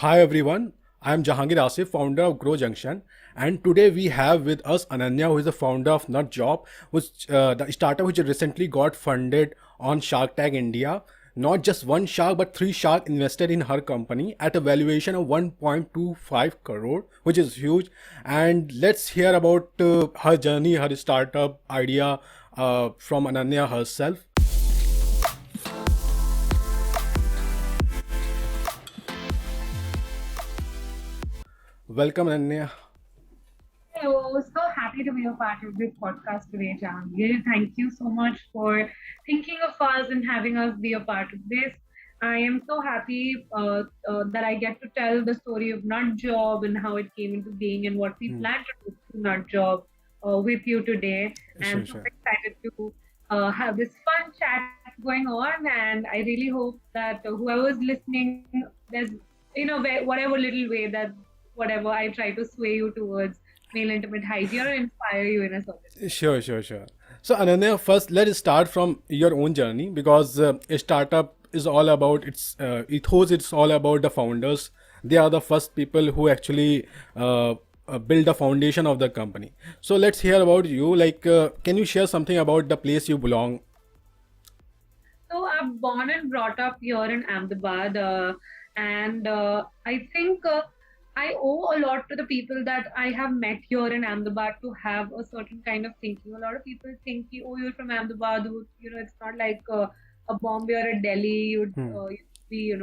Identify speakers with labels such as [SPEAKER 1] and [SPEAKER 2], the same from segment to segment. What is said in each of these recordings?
[SPEAKER 1] Hi everyone, I am Jahangir Asif, founder of Grow Junction, and today we have with us Ananya, who is the founder of NUUTJOB, which the startup which recently got funded on Shark Tank India. Not just one shark, but three sharks invested in her company at a valuation of 1.25 crore, which is huge. And let's hear about her journey, her startup idea from Ananya herself. Welcome, Ananya.
[SPEAKER 2] Hello, so happy to be a part of this podcast today, Jahangir. Thank you so much for thinking of us and having us be a part of this. I am so happy that I get to tell the story of Nut Job and how it came into being and what we
[SPEAKER 1] Hmm.
[SPEAKER 2] plan to do through Nut Job with you today.
[SPEAKER 1] Sure,
[SPEAKER 2] And so
[SPEAKER 1] sure.
[SPEAKER 2] excited to have this fun chat going on. And I really hope that whoever's listening, there's whatever little way that whatever I try to sway you towards male intimate hygiene or inspire you in a certain way.
[SPEAKER 1] Sure, sure, sure. So, Ananya, first let's start from your own journey because a startup is all about its ethos. It's all about the founders. They are the first people who actually build the foundation of the company. So, let's hear about you. Can you share something about the place you belong?
[SPEAKER 2] So I'm born and brought up here in Ahmedabad, and I think I owe a lot to the people that I have met here in Ahmedabad to have a certain kind of thinking. A lot of people think, oh, you're from Ahmedabad, it's not like a Bombay or a Delhi.
[SPEAKER 1] Hmm.
[SPEAKER 2] You'd be,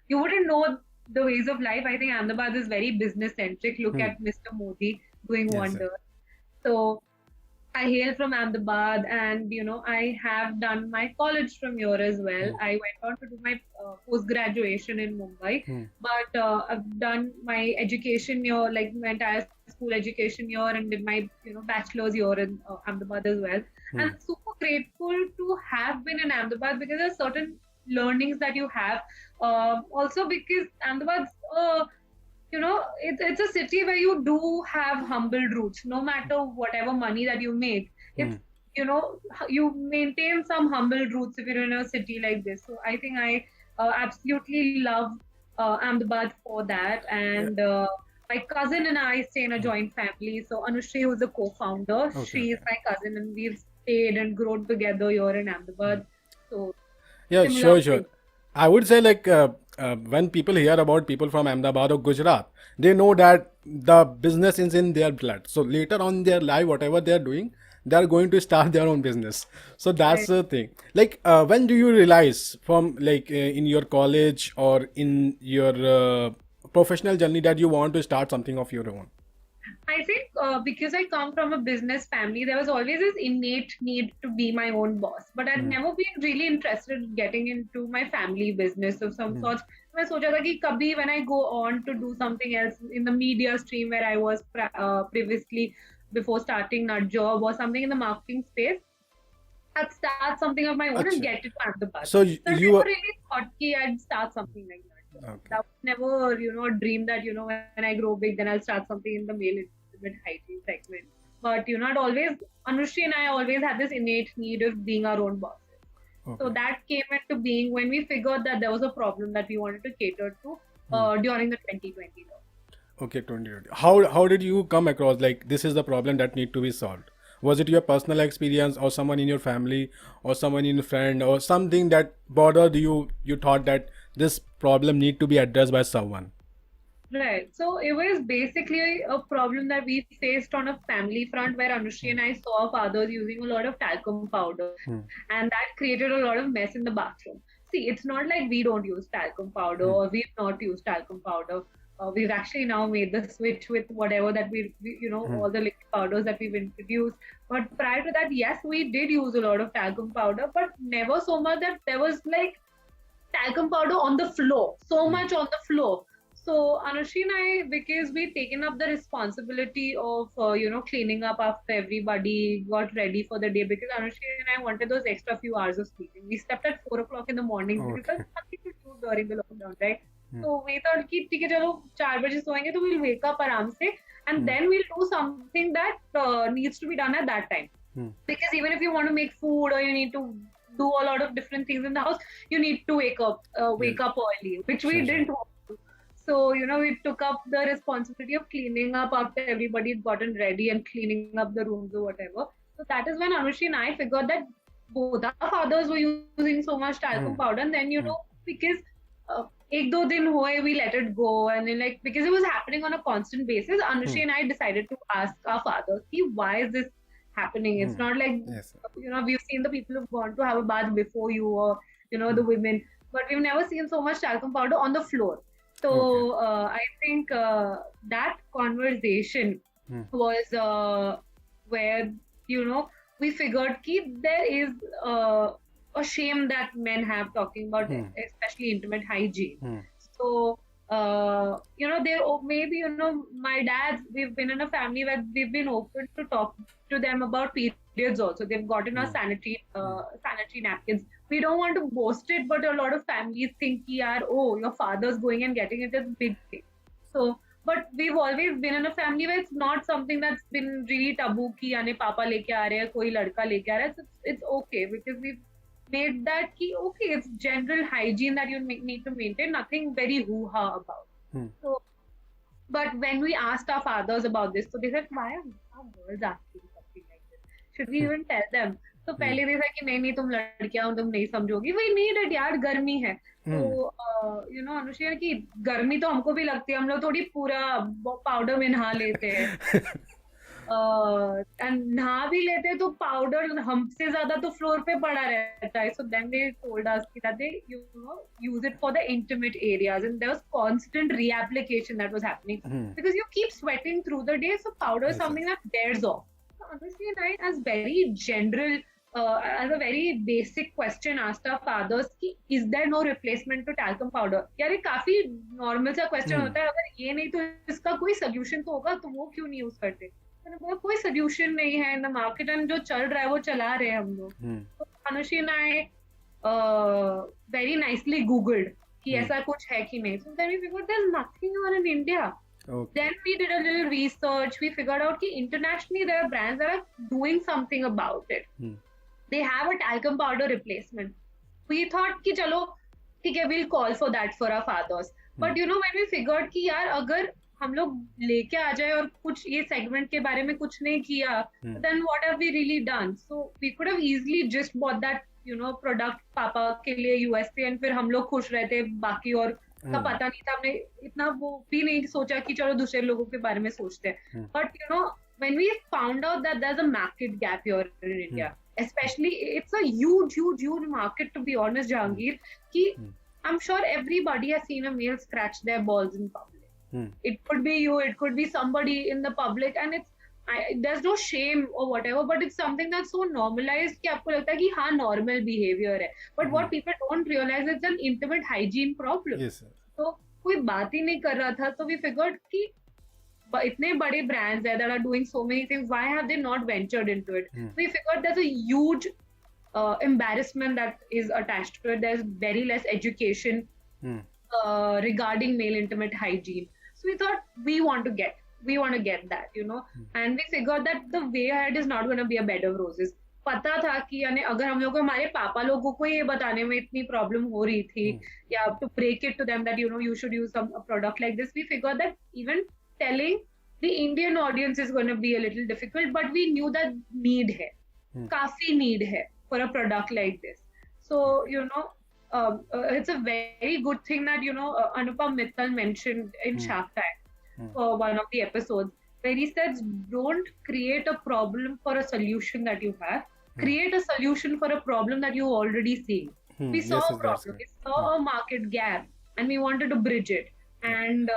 [SPEAKER 2] you wouldn't know the ways of life. I think Ahmedabad is very business centric. Look
[SPEAKER 1] Hmm.
[SPEAKER 2] at Mr. Modi doing
[SPEAKER 1] Yes, sir.
[SPEAKER 2] wonders. So I hail from Ahmedabad, and I have done my college from here as well.
[SPEAKER 1] Hmm.
[SPEAKER 2] I went on to do my post graduation in Mumbai,
[SPEAKER 1] Hmm.
[SPEAKER 2] but I've done my education here, like my entire school education here, and did my bachelor's here in Ahmedabad as well.
[SPEAKER 1] Hmm.
[SPEAKER 2] And super grateful to have been in Ahmedabad because there's certain learnings that you have. Also because Ahmedabad's it's a city where you do have humble roots. No matter whatever money that you make,
[SPEAKER 1] Hmm.
[SPEAKER 2] it's you maintain some humble roots if you're in a city like this. So I think I absolutely love Ahmedabad for that.
[SPEAKER 1] Yeah.
[SPEAKER 2] And my cousin and I stay in a
[SPEAKER 1] Hmm.
[SPEAKER 2] joint family. So Anushri, who's a co-founder,
[SPEAKER 1] Okay,
[SPEAKER 2] she is
[SPEAKER 1] okay.
[SPEAKER 2] my cousin, and we've stayed and grown together here in Ahmedabad. So
[SPEAKER 1] Yeah,
[SPEAKER 2] similar
[SPEAKER 1] sure, sure.
[SPEAKER 2] place.
[SPEAKER 1] I would say when people hear about people from Ahmedabad or Gujarat, they know that the business is in their blood. So later on in their life, whatever they are doing, they are going to start their own business. So that's
[SPEAKER 2] Right.
[SPEAKER 1] the thing. When do you realize from in your college or in your professional journey that you want to start something of your own?
[SPEAKER 2] I think because I come from a business family, there was always this innate need to be my own boss. But I'd
[SPEAKER 1] Hmm.
[SPEAKER 2] never been really interested in getting into my family business of some
[SPEAKER 1] Hmm.
[SPEAKER 2] sort. मैं सोचा था कि कभी when I go on to do something else in the media stream where I was previously before starting that job or something in the marketing space, I'd start something of my own and
[SPEAKER 1] Acha.
[SPEAKER 2] get it to Ahmedabad.
[SPEAKER 1] So
[SPEAKER 2] So I
[SPEAKER 1] you
[SPEAKER 2] never
[SPEAKER 1] are
[SPEAKER 2] really thought that I'd start something like that.
[SPEAKER 1] okay.
[SPEAKER 2] That was never, a dream that, when I grow big, then I'll start something in the male intimate hygiene segment. But, I'd always, Anushri and I always had this innate need of being our own bosses. So
[SPEAKER 1] Okay.
[SPEAKER 2] that came into being when we figured that there was a problem that we wanted to cater to
[SPEAKER 1] Hmm.
[SPEAKER 2] during the 2020 law.
[SPEAKER 1] Okay, 2020. How did you come across like this is the problem that need to be solved? Was it your personal experience or someone in your family or someone in a friend or something that bothered you? You thought that this problem need to be addressed by someone.
[SPEAKER 2] Right. So it was basically a problem that we faced on a family front where Anushri
[SPEAKER 1] Hmm.
[SPEAKER 2] and I saw our fathers using a lot of talcum powder,
[SPEAKER 1] Hmm.
[SPEAKER 2] and that created a lot of mess in the bathroom. See, it's not like we don't use talcum powder
[SPEAKER 1] Hmm.
[SPEAKER 2] or we've not used talcum powder. We've actually now made the switch with whatever that
[SPEAKER 1] Hmm.
[SPEAKER 2] all the liquid powders that we've introduced. But prior to that, yes, we did use a lot of talcum powder, but never so much that there was like talcum powder on the floor, so
[SPEAKER 1] Hmm.
[SPEAKER 2] much on the floor. So Anushri and I, because we'd taken up the responsibility of cleaning up after everybody, got ready for the day. Because Anushri and I wanted those extra few hours of sleeping. We slept at 4 o'clock in the morning because there's
[SPEAKER 1] Okay.
[SPEAKER 2] nothing to do during the lockdown, right?
[SPEAKER 1] Hmm.
[SPEAKER 2] So we thought कि ठीक है चलो 4 बजे सोएंगे तो we'll wake up आराम से and
[SPEAKER 1] Hmm.
[SPEAKER 2] then we'll do something that needs to be done at that time.
[SPEAKER 1] Hmm.
[SPEAKER 2] Because even if you want to make food or you need to do a lot of different things in the house, you need to wake
[SPEAKER 1] Yes.
[SPEAKER 2] up early, which we
[SPEAKER 1] Sure, sure.
[SPEAKER 2] didn't want to. So, we took up the responsibility of cleaning up after everybody had gotten ready and cleaning up the rooms or whatever. So that is when Anushi and I figured that both our fathers were using so much talcum
[SPEAKER 1] Hmm.
[SPEAKER 2] powder, and then,
[SPEAKER 1] Hmm.
[SPEAKER 2] because ek do din hoye, we let it go, and then, like, because it was happening on a constant basis,
[SPEAKER 1] Hmm.
[SPEAKER 2] Anushi and I decided to ask our fathers, "Ki, why is this happening?" It's
[SPEAKER 1] Hmm.
[SPEAKER 2] not like,
[SPEAKER 1] Yes.
[SPEAKER 2] we've seen the people who've gone to have a bath before you, or,
[SPEAKER 1] Hmm.
[SPEAKER 2] the women, but we've never seen so much talcum powder on the floor.
[SPEAKER 1] Okay.
[SPEAKER 2] So I think that conversation
[SPEAKER 1] Hmm.
[SPEAKER 2] was where, we figured ki there is a shame that men have talking about,
[SPEAKER 1] Hmm.
[SPEAKER 2] especially intimate hygiene.
[SPEAKER 1] Hmm.
[SPEAKER 2] So, there, maybe, my dad's, we've been in a family where we've been open to talk to them about periods also. They've gotten us
[SPEAKER 1] Hmm. Hmm.
[SPEAKER 2] sanitary napkins. We don't want to boast it, but a lot of families think, yaar, oh, your father's going and getting it is a big thing. So, but we've always been in a family where it's not something that's been really taboo ki यानी पापा लेके आ रहे हैं कोई लड़का लेके आ रहा है. So it's okay because we've made that ki okay, it's general hygiene that you need to maintain, nothing very hoo-ha about.
[SPEAKER 1] Hmm.
[SPEAKER 2] So, but when we asked our fathers about this, so they said, why are our girls asking something like this? Should we even tell them? तो
[SPEAKER 1] Hmm.
[SPEAKER 2] पहले they said कि नहीं नहीं तुम लड़कियां हो तुम नहीं समझोगी we need it यार गर्मी है. तो
[SPEAKER 1] Hmm.
[SPEAKER 2] अनुष्का की गर्मी तो हमको भी लगती है हम लोग थोड़ी पूरा पाउडर में नहा लेते हैं एंड नहा भी लेते हैं तो पाउडर हमसे ज्यादा तो फ्लोर पे पड़ा रहता है. So then they told us that they use it for the intimate areas, and there was constant reapplication that was happening
[SPEAKER 1] Hmm.
[SPEAKER 2] because you keep sweating through the day, so powder is
[SPEAKER 1] Yes.
[SPEAKER 2] something
[SPEAKER 1] Yes.
[SPEAKER 2] that wears off. So honestly, and I, as very general, as a very basic question asked our fathers कि is there no replacement to talcum powder? यार ये काफी normal सा question
[SPEAKER 1] Hmm.
[SPEAKER 2] होता है, अगर ये नहीं तो इसका कोई solution तो होगा, तो वो क्यों नहीं यूज करते? मैंने बोला कोई सोल्यूशन नहीं है इन द मार्केट, एंड जो चल रहा है वो चला रहे हैं हम लोग.
[SPEAKER 1] Hmm.
[SPEAKER 2] तो Anushi and I very nicely googled कि
[SPEAKER 1] Hmm.
[SPEAKER 2] ऐसा कुछ है कि नहीं. So then we figured there is nothing on in India.
[SPEAKER 1] Okay.
[SPEAKER 2] Then we did a little research. We figured out that internationally there are brands that are doing something about it.
[SPEAKER 1] Hmm.
[SPEAKER 2] They have a talcum powder replacement. We thought कि चलो ठीक है, we'll call for that for our fathers. But when we figured कि यार अगर हम लोग लेके आ जाए और कुछ ये सेगमेंट के बारे में कुछ नहीं किया, then what have we really done? So we could have easily just bought that product पापा के लिए यूएसए, एंड फिर हम लोग खुश रहते बाकी और का पता नहीं था, हमने इतना वो भी नहीं सोचा कि चलो दूसरे लोगों के बारे में सोचते हैं. But when we found out that there's a market gap here in India, especially it's a huge market, to be honest, Jahangir, ki I'm sure everybody has seen a male scratch their balls in public. It could be you, it could be somebody in the public, and there's no shame or whatever, but it's something that's so normalized कि आपको लगता है कि हाँ normal behavior है. But what people don't realize is an intimate hygiene problem.
[SPEAKER 1] Yes, sir.
[SPEAKER 2] तो कोई बात ही नहीं कर रहा था, तो we figured कि इतने बड़े brands that are doing so many things, why have they not ventured into it? We figured there's a huge embarrassment that is attached to it. There's very less education regarding male intimate hygiene. So we thought we want to get that, and we figured that the way ahead is not going to be a bed of roses. पता था कि यानी अगर हम लोग को हमारे पापा लोगों को ये बताने में इतनी प्रॉब्लम हो रही थी, या to break it to them that you should use a product like this, we figured that even telling the Indian audience is going to be a little difficult, but we knew that need है, काफी need है for a product like this. So it's a very good thing that Anupam Mittal mentioned in Shark Tank for one of the episodes, where he says, don't create a problem for a solution that you have, create a solution for a problem that you already see. We saw
[SPEAKER 1] Yes,
[SPEAKER 2] a
[SPEAKER 1] yes, that's
[SPEAKER 2] problem, we
[SPEAKER 1] correct.
[SPEAKER 2] saw a market gap, and we wanted to bridge it. And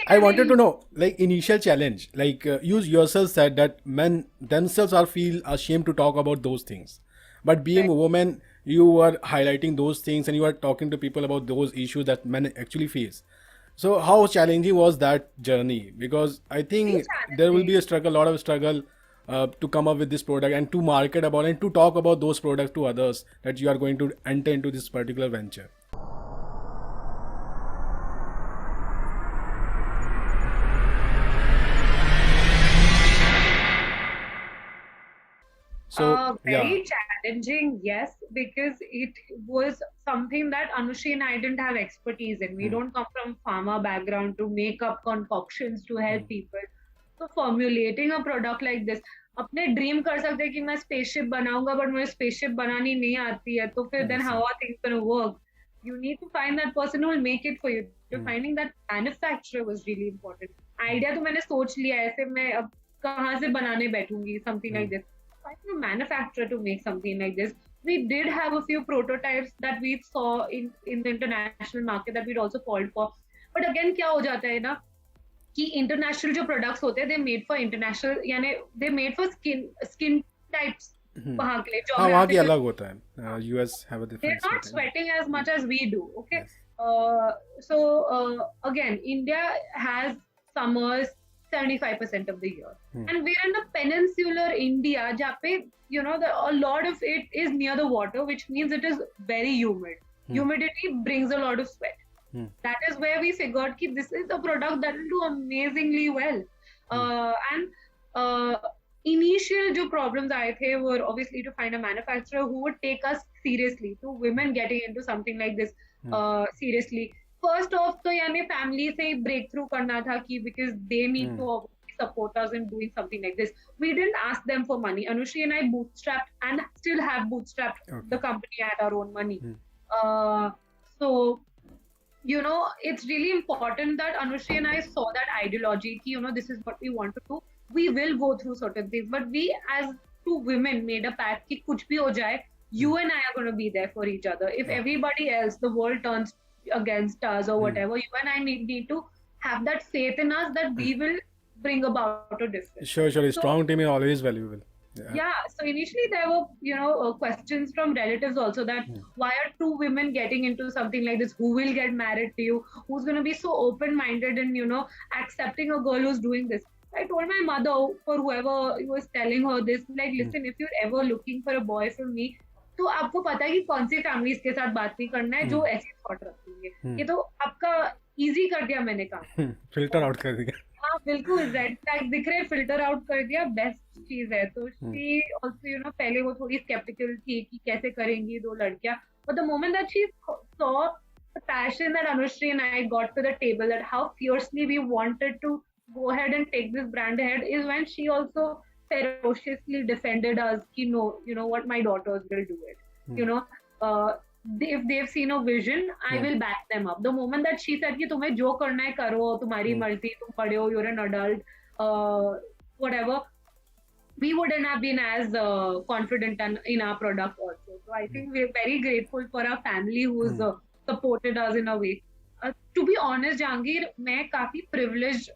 [SPEAKER 1] I wanted to know, like, initial challenge, like you yourself said that men themselves are feel ashamed to talk about those things, but being a woman, you were highlighting those things and you are talking to people about those issues that men actually face. So how challenging was that journey? Because I think there will be a struggle, lot of struggle to come up with this product and to market about and to talk about those products to others that you are going to enter into this particular venture. So
[SPEAKER 2] very challenging. challenging, yes, because it was something that Anushi and I didn't have expertise in. We
[SPEAKER 1] Hmm.
[SPEAKER 2] don't come from pharma background to make up concoctions to help
[SPEAKER 1] Hmm.
[SPEAKER 2] people. So formulating a product like this, अपने dream कर सकते हैं कि मैं spaceship बनाऊंगा but मुझे spaceship बनानी नहीं आती है तो फिर then
[SPEAKER 1] Yes.
[SPEAKER 2] How are things gonna work you need to find that person who will make it for you. So
[SPEAKER 1] Hmm.
[SPEAKER 2] finding that manufacturer was really important.
[SPEAKER 1] Hmm.
[SPEAKER 2] Idea तो मैंने सोच लिया है, ऐसे मैं अब कहाँ से बनाने बैठूंगी something
[SPEAKER 1] Hmm.
[SPEAKER 2] like this. Finding a manufacturer to make something like this. We did have a few prototypes that we saw in the international market that we'd also called for. But again क्या हो जाता है ना कि international जो products होते हैं they made for international यानी they made for skin types
[SPEAKER 1] Hmm.
[SPEAKER 2] वहां के लिए
[SPEAKER 1] हाँ वहाँ की
[SPEAKER 2] जोग्राफिकल
[SPEAKER 1] अलग होता है US have a
[SPEAKER 2] they're
[SPEAKER 1] different
[SPEAKER 2] not
[SPEAKER 1] setting.
[SPEAKER 2] sweating as much as we do. Okay.
[SPEAKER 1] Yes.
[SPEAKER 2] Again, India has summers 75% of the year.
[SPEAKER 1] Hmm.
[SPEAKER 2] And we're in a peninsular India, jape, a lot of it is near the water, which means it is very humid.
[SPEAKER 1] Hmm.
[SPEAKER 2] Humidity brings a lot of sweat.
[SPEAKER 1] Hmm.
[SPEAKER 2] That is where we figured that this is a product that will do amazingly well. And initial जो problems आए थे were obviously to find a manufacturer who would take us seriously, to women getting into something like this seriously. First off तो यानी family से break through करना था कि because they need to obviously support us in doing something like this. We didn't ask them for money. Anushri and I bootstrapped and still have bootstrapped
[SPEAKER 1] Okay.
[SPEAKER 2] the company at our own money.
[SPEAKER 1] Hmm.
[SPEAKER 2] So it's really important that Anushri and I saw that ideology ki, this is what we want to do. We will go through certain things, but we as two women made a pact ki kuch bhi ho jaye, you and I are going to be there for each other. If everybody else, the world turns against us or whatever, you and I need to have that faith in us that we will bring about a difference.
[SPEAKER 1] Sure.
[SPEAKER 2] So,
[SPEAKER 1] Strong team is always valuable.
[SPEAKER 2] yeah, so initially there were questions from relatives also that why are two women getting into something like this, who will get married to you, who's going to be so open minded and accepting a girl who's doing this. I told my mother, for whoever was telling her this, like, listen, if you're ever looking for a boy from me, तो आपको पता है कि कौन सी families के साथ बात नहीं करना है जो ऐसी थॉट रखती है, ये तो आपका इजी कर दिया मैंने काम,
[SPEAKER 1] फिल्टर आउट कर दिया.
[SPEAKER 2] हाँ बिल्कुल, रेड फ्लैग दिख रहे फिल्टर आउट कर दिया, बेस्ट चीज है. तो शी आल्सो पहले वो थोड़ी स्केप्टिकल थी कि कैसे करेंगी दो लड़कियां, but the moment that she saw the passion that Anushri and I got to the table, that how fiercely we wanted to go ahead and take this brand ahead, is when she also ferociously defended us ki no, what, my daughters will do it. If they've seen a vision, I will back them up. The moment that she said कि तुम्हें जो करना है करो, तुम्हारी मर्जी, तुम बड़े हो, you're an adult, whatever, we wouldn't have been as confident in our product also. So I think we're very grateful for our family who's supported us in a way. To be honest, Jahangir, मैं काफी privileged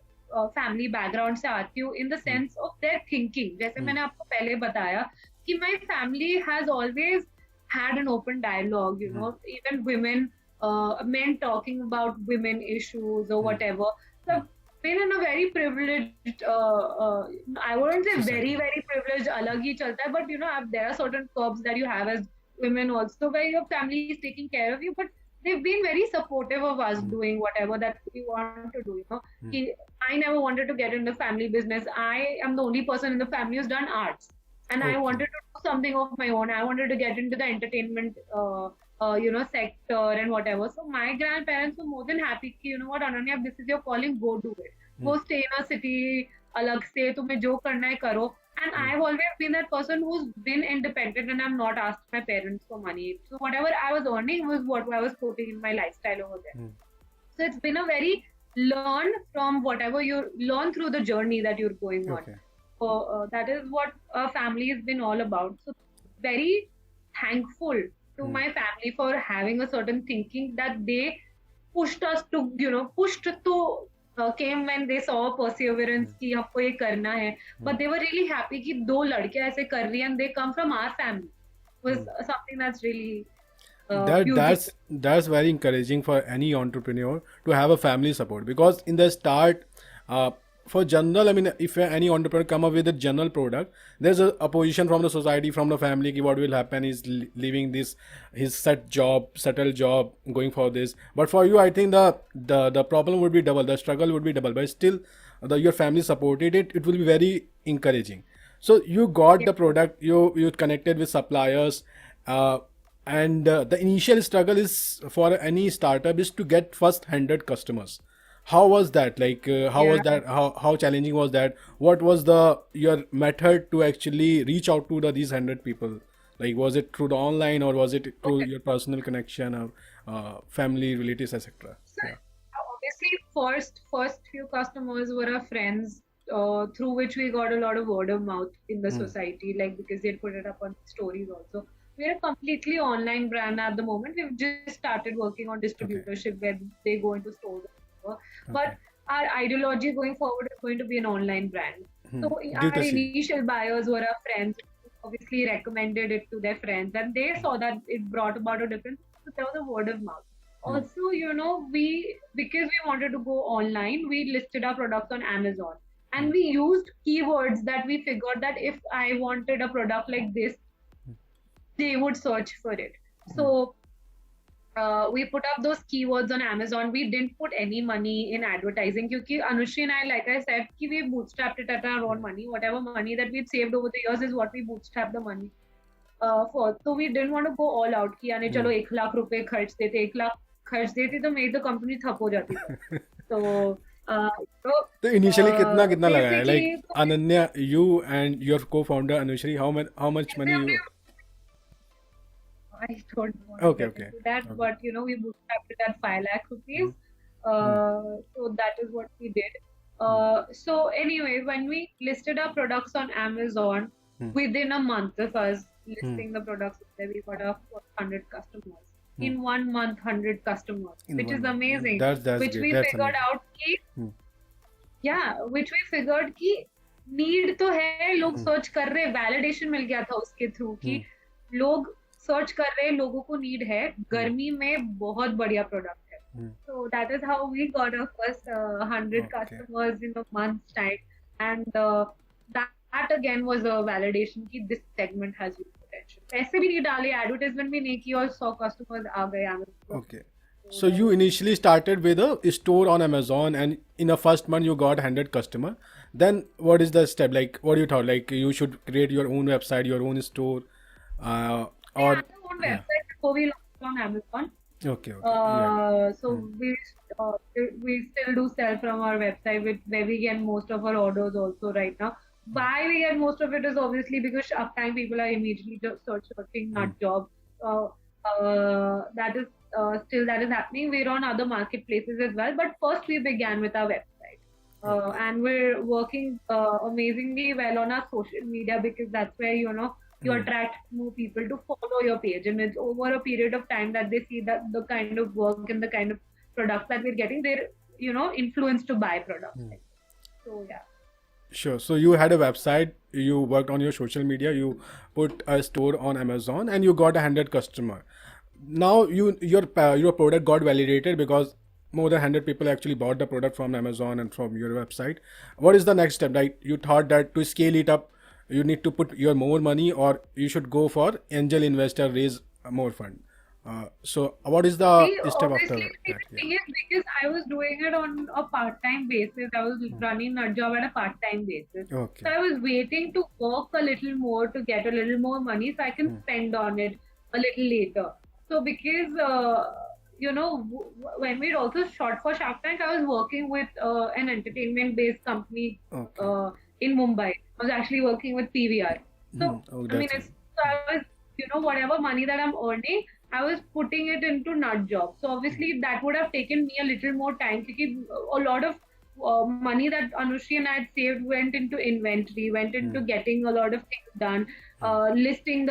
[SPEAKER 2] family background से आती हूँ in the sense of their thinking. जैसे मैंने आपको पहले बताया कि my family has always had an open dialogue, even women, men talking about women issues or whatever. So I've been in a very privileged, I wouldn't say very, very privileged, alag hi chalta hai, but there are certain curbs that you have as women also where your family is taking care of you, but they've been very supportive of us doing whatever that we want to do. I never wanted to get into family business. I am the only person in the family who's done arts. And I wanted to do something of my own. I wanted to get into the entertainment, sector and whatever. So my grandparents were more than happy. You know what, Ananya, this is your calling. Go do it. Go stay in a city. Alag se, tumhe jo karna hai karo. And I've always been that person who's been independent and I've not asked my parents for money. So whatever I was earning was what I was putting in my lifestyle over there. So it's been a very learn from whatever you learn through the journey that you're going on. That is what a family has been all about. So very thankful to my family for having a certain thinking that they pushed us to, pushed to came when they saw perseverance कि हमको ये करना है. But they were really happy कि दो लड़कियां ऐसे कर रही हैं and they come from our family. Was something that's really
[SPEAKER 1] that's very encouraging for any entrepreneur to have a family support, because in the start, for general, I mean, if any entrepreneur come up with a general product, there's a opposition from the society, from the family, ki what will happen is leaving this his settled job, going for this. But for you, I think the problem would be double, the struggle would be double, but still your family supported it. It will be very encouraging. So you got
[SPEAKER 2] Yeah.
[SPEAKER 1] the product, you connected with suppliers, uh, and the initial struggle is for any startup is to get first 100 customers. How was that? Like, how was
[SPEAKER 2] Yeah.
[SPEAKER 1] that? How challenging was that? What was the your method to actually reach out to these 100 people? Like, was it through the online or was it through
[SPEAKER 2] Okay.
[SPEAKER 1] your personal connection or family, relatives, etc.?
[SPEAKER 2] So
[SPEAKER 1] Yeah.
[SPEAKER 2] obviously, first few customers were our friends, through which we got a lot of word of mouth in the
[SPEAKER 1] Hmm.
[SPEAKER 2] society, like because they'd put it up on stories also. We're a completely online brand at the moment. We've just started working on
[SPEAKER 1] Okay.
[SPEAKER 2] distributorship where they go into stores. And but
[SPEAKER 1] Okay.
[SPEAKER 2] our ideology going forward is going to be an online brand.
[SPEAKER 1] Hmm.
[SPEAKER 2] So our
[SPEAKER 1] D2C.
[SPEAKER 2] initial buyers were our friends, who obviously recommended it to their friends, and they saw that it brought about a difference. So there was a word of mouth.
[SPEAKER 1] Hmm.
[SPEAKER 2] Also, we because we wanted to go online, we listed our products on Amazon,
[SPEAKER 1] Hmm.
[SPEAKER 2] and we used keywords that we figured that if I wanted a product like this, they would search for it.
[SPEAKER 1] Hmm.
[SPEAKER 2] So we put up those keywords on Amazon. We didn't put any money in advertising because Anushri and I, like I said, we bootstrapped it at our own money. Whatever money that we'd saved over the years is what we bootstrapped the money for. So we didn't want to go all out कि यानी
[SPEAKER 1] Hmm.
[SPEAKER 2] चलो 1 लाख रुपए खर्च देते 1 लाख खर्च देती तो मेरी तो कंपनी ठप हो जाती फिर तो तो
[SPEAKER 1] तो इनिशियली कितना कितना लगाया like
[SPEAKER 2] basically
[SPEAKER 1] Ananya you and your cofounder Anushree how much money you
[SPEAKER 2] I don't want to
[SPEAKER 1] okay
[SPEAKER 2] get
[SPEAKER 1] okay
[SPEAKER 2] into that,
[SPEAKER 1] okay
[SPEAKER 2] but we bootstrapped it at 5 lakh rupees.
[SPEAKER 1] Hmm
[SPEAKER 2] So that is what we did. So anyway, when we listed our products on Amazon,
[SPEAKER 1] hmm
[SPEAKER 2] within a month of us
[SPEAKER 1] hmm
[SPEAKER 2] listing the products, there we got our 100 customers.
[SPEAKER 1] Hmm
[SPEAKER 2] In 1 month, 100 customers,
[SPEAKER 1] in
[SPEAKER 2] which
[SPEAKER 1] one
[SPEAKER 2] is
[SPEAKER 1] month
[SPEAKER 2] amazing.
[SPEAKER 1] That's
[SPEAKER 2] Which
[SPEAKER 1] great
[SPEAKER 2] we
[SPEAKER 1] that's
[SPEAKER 2] figured
[SPEAKER 1] amazing
[SPEAKER 2] out कि
[SPEAKER 1] हम्म
[SPEAKER 2] which we figured कि need तो है लोग
[SPEAKER 1] हम्म
[SPEAKER 2] search कर रहे हैं validation मिल गया था उसके थ्रू कि
[SPEAKER 1] हम्म
[SPEAKER 2] लोग सर्च कर रहे हैं लोगों को नीड है
[SPEAKER 1] हम्म
[SPEAKER 2] गर्मी में बहुत बढ़िया प्रोडक्ट है
[SPEAKER 1] हम्म
[SPEAKER 2] so that is how we got our first 100
[SPEAKER 1] okay
[SPEAKER 2] customers in a month's time and that again was a validation कि this segment has huge potential पैसे भी नहीं डाले एडवर्टाइजमेंट भी नहीं की और 100 कस्टमर्स आ गए Amazon
[SPEAKER 1] okay
[SPEAKER 2] so
[SPEAKER 1] so
[SPEAKER 2] that
[SPEAKER 1] you
[SPEAKER 2] was
[SPEAKER 1] initially started with a store on Amazon and in a first month you got 100 customer then what is the step like what you thought like you should create your own website your own store uh,
[SPEAKER 2] we
[SPEAKER 1] or
[SPEAKER 2] have our own
[SPEAKER 1] yeah
[SPEAKER 2] website before we launched on Amazon.
[SPEAKER 1] okay okay yeah
[SPEAKER 2] So
[SPEAKER 1] hmm.
[SPEAKER 2] uh, we still do sell from our website, where we get most of our orders also right now. Why we get most of it is obviously because uptime people are immediately just searching
[SPEAKER 1] Hmm.
[SPEAKER 2] nut job. Uh, that is that is happening. We're on other marketplaces as well, but first we began with our website.
[SPEAKER 1] Okay.
[SPEAKER 2] And we're working amazingly well on our social media because that's where you
[SPEAKER 1] Hmm.
[SPEAKER 2] attract more people to follow your page, and it's over a period of time that they see that the kind of work and the kind of products that we're getting, they're influenced to buy products
[SPEAKER 1] Hmm.
[SPEAKER 2] like that. So yeah.
[SPEAKER 1] Sure. So you had a website, you worked on your social media, you put a store on Amazon, and you got 100 customer. Now your product got validated because more than 100 people actually bought the product from Amazon and from your website. What is the next step? Like you thought that to scale it up, you need to put your more money, or you should go for angel investor, raise more fund. So what is the
[SPEAKER 2] See,
[SPEAKER 1] step
[SPEAKER 2] obviously,
[SPEAKER 1] after
[SPEAKER 2] see,
[SPEAKER 1] that?
[SPEAKER 2] the
[SPEAKER 1] Yeah.
[SPEAKER 2] thing is because I was doing it on a part-time basis. I was running a job at a part-time basis.
[SPEAKER 1] Okay.
[SPEAKER 2] So I was waiting to work a little more to get a little more money so I can
[SPEAKER 1] Hmm.
[SPEAKER 2] spend on it a little later. So because when we also shot for Shark Tank, I was working with an entertainment-based company
[SPEAKER 1] Okay.
[SPEAKER 2] uh, in Mumbai. I was actually working with PVR.
[SPEAKER 1] Hmm.
[SPEAKER 2] So
[SPEAKER 1] Oh,
[SPEAKER 2] I mean,
[SPEAKER 1] that's it.
[SPEAKER 2] I was whatever money that I'm earning, I was putting it into nut job. So obviously that would have taken me a little more time because a lot of money that Anushri and I had saved went into inventory, went into
[SPEAKER 1] Hmm.
[SPEAKER 2] getting a lot of things done,
[SPEAKER 1] Hmm.
[SPEAKER 2] listing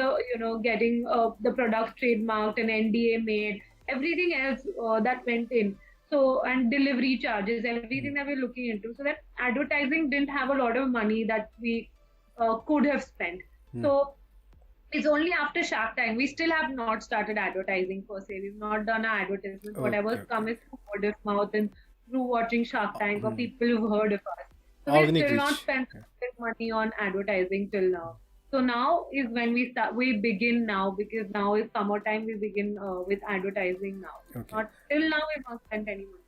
[SPEAKER 2] getting the products trademarked and NDA made, everything else that went in. So, and delivery charges,
[SPEAKER 1] Hmm.
[SPEAKER 2] everything that we're looking into. So that advertising didn't have a lot of money that we could have spent.
[SPEAKER 1] Hmm.
[SPEAKER 2] So it's only after Shark Tank. We still have not started advertising per se. We've not done our advertisements.
[SPEAKER 1] Okay.
[SPEAKER 2] Whatever's come
[SPEAKER 1] Okay.
[SPEAKER 2] is through word of mouth and through watching Shark Tank or
[SPEAKER 1] Hmm.
[SPEAKER 2] people who've heard of us. So we've
[SPEAKER 1] Organic
[SPEAKER 2] still not
[SPEAKER 1] reach.
[SPEAKER 2] spent
[SPEAKER 1] Yeah.
[SPEAKER 2] money on advertising till now. So now is when we start. We begin now because now is summertime. We begin with advertising now.
[SPEAKER 1] Okay.
[SPEAKER 2] Not till now. We've not spent any money.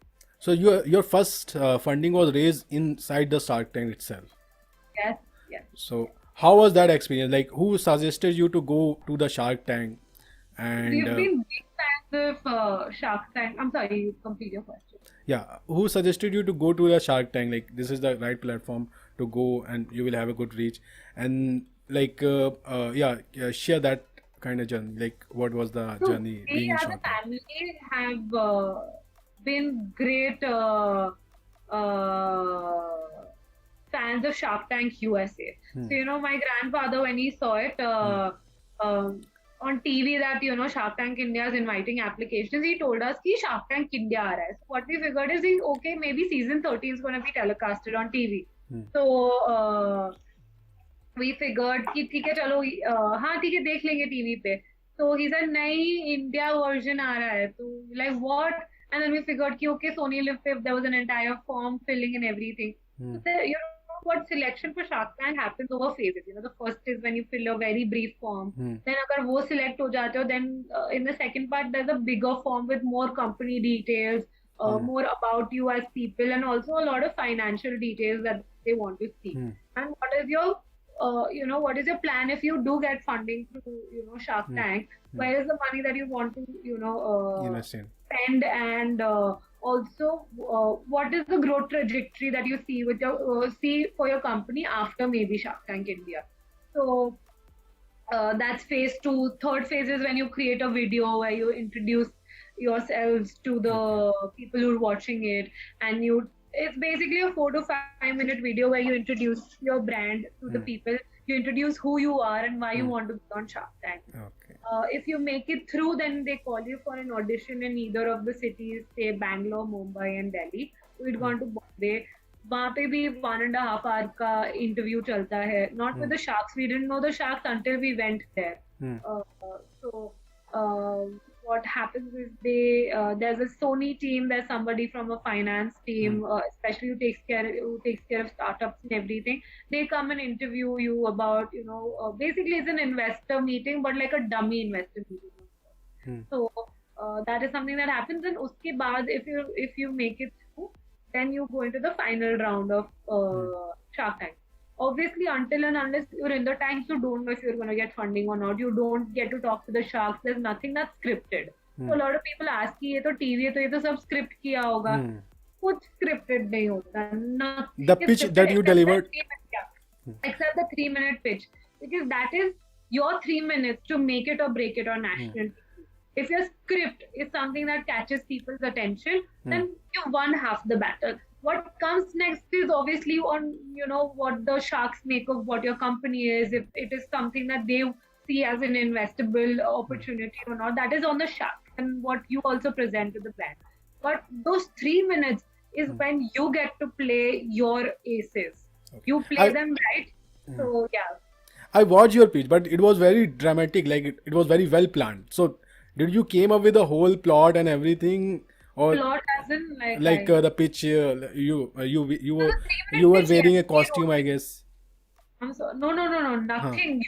[SPEAKER 1] So your first funding was raised inside the Shark Tank itself.
[SPEAKER 2] Yes. Yes.
[SPEAKER 1] So
[SPEAKER 2] Yes.
[SPEAKER 1] How was that experience? Like, who suggested you to go to the Shark Tank? And
[SPEAKER 2] We've been big fans of Shark Tank. I'm sorry, you complete your question.
[SPEAKER 1] yeah, who suggested you to go to the Shark Tank? Like, this is the right platform to go, and you will have a good reach. And like, yeah, share that kind of journey. Like, what was the
[SPEAKER 2] So
[SPEAKER 1] journey
[SPEAKER 2] we
[SPEAKER 1] being in
[SPEAKER 2] as a
[SPEAKER 1] Shark Tank?
[SPEAKER 2] family have been great fans of Shark Tank USA.
[SPEAKER 1] Hmm.
[SPEAKER 2] So, my grandfather, when he saw it
[SPEAKER 1] Hmm.
[SPEAKER 2] on TV that, Shark Tank India is inviting applications, he told us कि Shark Tank India aa raha hai. So what we figured is, okay, maybe season 13 is going to be telecasted on TV.
[SPEAKER 1] Hmm.
[SPEAKER 2] So, we figured कि ठीक है चलो हाँ ठीक है देख लेंगे टीवी पे तो ही सर नई इंडिया वर्जन आ रहा है तो like what and then we figured कि ओके सोनी लिव पे there was an entire form filling and everything
[SPEAKER 1] Hmm.
[SPEAKER 2] so you know what selection for Shark Tank happens over phases. The first is when you fill a very brief form.
[SPEAKER 1] Hmm.
[SPEAKER 2] Then अगर वो select हो जाते हो, then in the second part there's a bigger form with more company details,
[SPEAKER 1] Hmm.
[SPEAKER 2] more about you as people, and also a lot of financial details that they want to see.
[SPEAKER 1] Hmm.
[SPEAKER 2] And what is your what is your plan if you do get funding through, Shark
[SPEAKER 1] Hmm.
[SPEAKER 2] Tank?
[SPEAKER 1] Hmm.
[SPEAKER 2] Where is the money that you want to,
[SPEAKER 1] Invest in.
[SPEAKER 2] spend, and also what is the growth trajectory that you see with your see for your company after maybe Shark Tank India? So that's phase two. Third phase is when you create a video where you introduce yourselves to
[SPEAKER 1] Okay.
[SPEAKER 2] the people who are watching it, and it's basically a 4 to 5 minute video where you introduce your brand to the
[SPEAKER 1] Hmm.
[SPEAKER 2] people. You introduce who you are and why you
[SPEAKER 1] Hmm.
[SPEAKER 2] want to be on Shark Tank.
[SPEAKER 1] Okay.
[SPEAKER 2] If you make it through, then they call you for an audition in either of the cities, say Bangalore, Mumbai, and Delhi. We'd
[SPEAKER 1] Hmm.
[SPEAKER 2] gone to Bombay. वहाँ पे भी 1.5 hour का interview चलता है. Not with
[SPEAKER 1] Hmm.
[SPEAKER 2] the sharks. We didn't know the sharks until we went there.
[SPEAKER 1] Hmm.
[SPEAKER 2] So what happens is there's a Sony team. There's somebody from a finance
[SPEAKER 1] Hmm.
[SPEAKER 2] team, especially who takes care of startups and everything. They come and interview you about basically it's an investor meeting, but like a dummy investor meeting.
[SPEAKER 1] Hmm.
[SPEAKER 2] So that is something that happens, and uske baad if you make it through, then you go into the final round of
[SPEAKER 1] Hmm.
[SPEAKER 2] Shark Tank. Obviously, until and unless you're in the tanks, you don't know if you're going to get funding or not. You don't get to talk to the sharks. There's nothing that's scripted.
[SPEAKER 1] Hmm.
[SPEAKER 2] So a lot of people ask कि ये तो TV है तो ये तो सब script किया होगा.
[SPEAKER 1] Hmm.
[SPEAKER 2] कुछ scripted नहीं होता.
[SPEAKER 1] The
[SPEAKER 2] Nothing is
[SPEAKER 1] pitch
[SPEAKER 2] scripted
[SPEAKER 1] that you
[SPEAKER 2] except the
[SPEAKER 1] delivered.
[SPEAKER 2] 3 minute, except the 3 minute pitch, because that is your 3 minutes to make it or break it on national TV. If your script is something that catches people's attention, then you won half the battle. What comes next is obviously on what the sharks make of what your company is. If it is something that they see as an investable opportunity or not, that is on the shark and what you also present to the brand. But those 3 minutes is when you get to play your aces. You play
[SPEAKER 1] I
[SPEAKER 2] them right. So yeah.
[SPEAKER 1] I watched your pitch, but it was very dramatic. Like it was very well planned. So, did you came up with a whole plot and everything, or
[SPEAKER 2] Plot as in
[SPEAKER 1] like the pitch? You
[SPEAKER 2] the
[SPEAKER 1] were
[SPEAKER 2] 3 minute pitch, yes,
[SPEAKER 1] wearing a
[SPEAKER 2] we
[SPEAKER 1] costume,
[SPEAKER 2] wrote
[SPEAKER 1] I
[SPEAKER 2] it.
[SPEAKER 1] guess.
[SPEAKER 2] I'm sorry. No, no, no, no,
[SPEAKER 1] Huh.
[SPEAKER 2] nothing.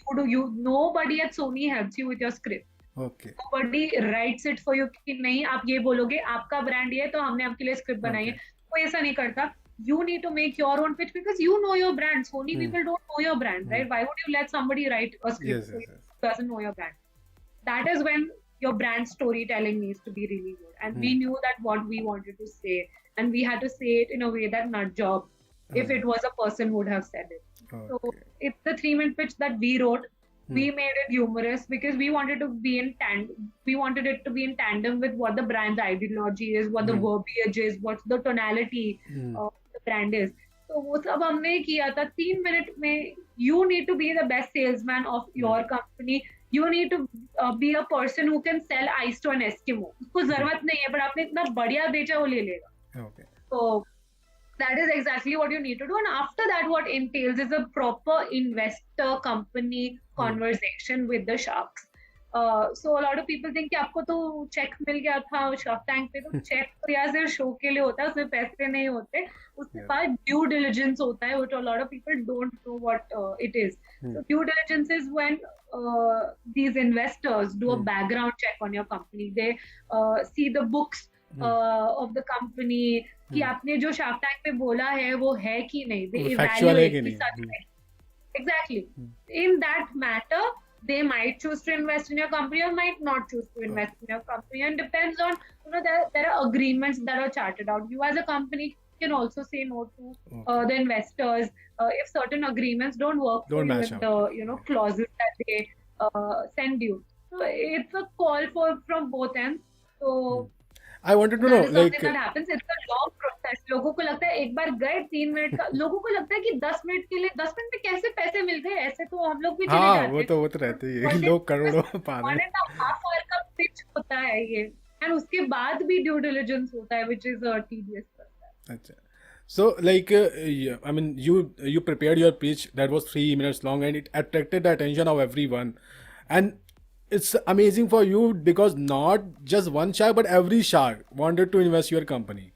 [SPEAKER 2] Nobody at Sony helps you with your script.
[SPEAKER 1] Okay.
[SPEAKER 2] Nobody writes it for you कि नहीं आप ये बोलोगे आपका brand ये है तो हमने आपके लिए स्क्रिप्ट बनाई है.
[SPEAKER 1] Okay.
[SPEAKER 2] कोई ऐसा नहीं करता. You need to make your own pitch because you know your brand. Sony people don't know your brand, right? Why would you let somebody write a script
[SPEAKER 1] Yes.
[SPEAKER 2] for
[SPEAKER 1] Yes.
[SPEAKER 2] you
[SPEAKER 1] Yes.
[SPEAKER 2] who doesn't know your brand? That is when your brand storytelling needs to be really good. And we knew that what we wanted to say, and we had to say it in a way that NUUTJOB, if it was a person, would have said it. So
[SPEAKER 1] Okay.
[SPEAKER 2] it's the 3 minute pitch that we wrote. We made it humorous because we wanted to be in tandem. We wanted it to be in tandem with what the brand's ideology is, what the verbiage is, what the tonality of the brand is. So वो सब हमने किया था 3 minute में. You need to be the best salesman of your company. You need to be a person who can sell ice to an Eskimo. उसको जरूरत नहीं है, but आपने इतना बढ़िया बेचा वो ले लेगा.
[SPEAKER 1] Okay.
[SPEAKER 2] So that is exactly what you need to do. And after that, what entails is a proper investor company conversation with the sharks. So a lot of people think कि आपको तो चेक मिल गया था shark tank पे. तो check तो यार सिर्फ शो के लिए होता है, उसमें पैसे नहीं होते. उसके बाद ड्यू डिलिजेंस होता है, which a lot of people don't know what it is. So due diligence is when these investors do a background check on your company. They see the books of the company कि आपने जो shark tank पे बोला है वो है कि नहीं. They
[SPEAKER 1] फैक्चुअल है
[SPEAKER 2] evaluate
[SPEAKER 1] कि
[SPEAKER 2] कि
[SPEAKER 1] नहीं.
[SPEAKER 2] सच में Exactly.
[SPEAKER 1] Hmm.
[SPEAKER 2] In that matter, they might choose to invest in your company or might not choose to invest in your company, and depends on, there are agreements that are charted out. You as a company can also say no to
[SPEAKER 1] Okay.
[SPEAKER 2] the investors if certain agreements don't work for
[SPEAKER 1] Don't
[SPEAKER 2] you
[SPEAKER 1] match
[SPEAKER 2] with
[SPEAKER 1] out.
[SPEAKER 2] the
[SPEAKER 1] Yeah.
[SPEAKER 2] clauses that they send you. So it's a call for from both ends.
[SPEAKER 1] Hmm.
[SPEAKER 2] So
[SPEAKER 1] I wanted to know,
[SPEAKER 2] that is something
[SPEAKER 1] like,
[SPEAKER 2] that happens. It's a long process. लोगों को लगता है एक बार गए 3 minute का, लोगों को लगता है कि 10 मिनट के लिए 10 मिनट में कैसे पैसे मिल गए, ऐसे तो हम लोग भी चले
[SPEAKER 1] हाँ,
[SPEAKER 2] जाते हैं।
[SPEAKER 1] वो तो रहते ही है कि
[SPEAKER 2] But
[SPEAKER 1] लोग करोड़ों पा रहे
[SPEAKER 2] वन
[SPEAKER 1] हैं.
[SPEAKER 2] एंड हाफ आवर का पिच होता है ये, एंड उसके बाद भी ड्यू डिलिजेंस होता है विच इज टीडियस।
[SPEAKER 1] अच्छा. So, like, yeah, I mean, you prepared your pitch that was 3 minutes long, and it attracted the attention of everyone, and it's amazing for you because not just one shark, but every shark wanted to invest your company.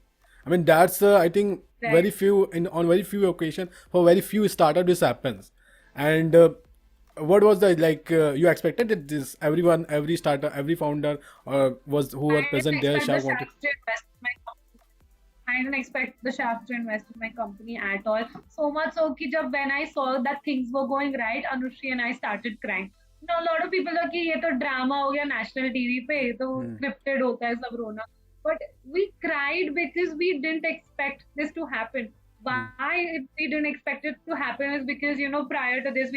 [SPEAKER 1] I mean, that's I think
[SPEAKER 2] right.
[SPEAKER 1] very few in on very few occasions for very few startup this happens, and what was the like you expected that this everyone every startup every founder was who were
[SPEAKER 2] I didn't
[SPEAKER 1] present there
[SPEAKER 2] expect the
[SPEAKER 1] shark wanted.
[SPEAKER 2] sharks to invest in my company. I didn't expect the sharks to invest in my company at all. So much so कि जब when I saw that things were going right, Anushri and I started crying. Now a lot of people are कि ये तो drama हो गया national TV पे, ये तो scripted होता है सब रोना. But we cried because we didn't expect this to happen. Why we didn't expect it to happen is because prior to this